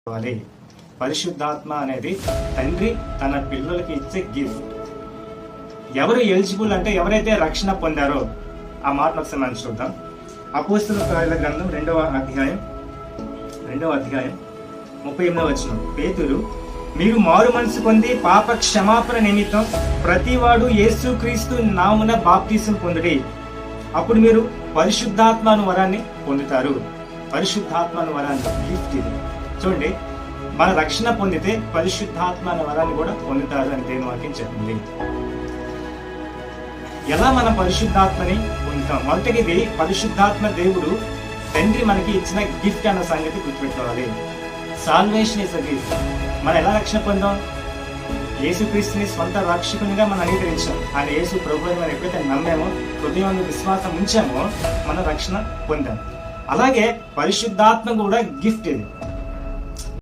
చేసుకోవాలి. పరిశుద్ధాత్మ అనేది తండ్రి తన పిల్లలకి ఇచ్చే గిఫ్ట్. ఎవరు ఎలిజిబుల్ అంటే ఎవరైతే రక్షణ పొందారో ఆ మాట ఒకసారి మనం చూద్దాం. అపోస్తలుల కార్యాల గ్రంథం 2వ అధ్యాయం 38వ వచనం. పేతురు, మీరు మారు మనసు పొంది పాప క్షమాపణ నిమిత్తం ప్రతివాడు యేసుక్రీస్తు నామమున బాప్తిసం పొందుడి, అప్పుడు మీరు పరిశుద్ధాత్మను వరాన్ని పొందుతారు. పరిశుద్ధాత్మను వరాన్ని గిఫ్ట్ ఇది. చూడండి, మన రక్షణ పొందితే పరిశుద్ధాత్మ అనే వరాన్ని కూడా పొందుతారు అని దేవుని వాక్యం చెప్పింది. ఎలా మనం పరిశుద్ధాత్మని పొందుతాం? మొదటిగా ఇది పరిశుద్ధాత్మ దేవుడు తండ్రి మనకి ఇచ్చిన గిఫ్ట్ అన్న సంగతి గుర్తుపెట్టుకోవాలి. Salvation is a gift. మనం ఎలా రక్షణ పొందాం? యేసుక్రీస్తుని స్వంత రక్షకునిగా మనం అంగీకరించాం. ఆయన యేసు ప్రభువుని మనం ఎప్పుడైతే నమ్మామో, హృదయంలో విశ్వాసం ఉంచామో మనం రక్షణ పొందాం. అలాగే పరిశుద్ధాత్మ కూడా గిఫ్ట్ ఇది.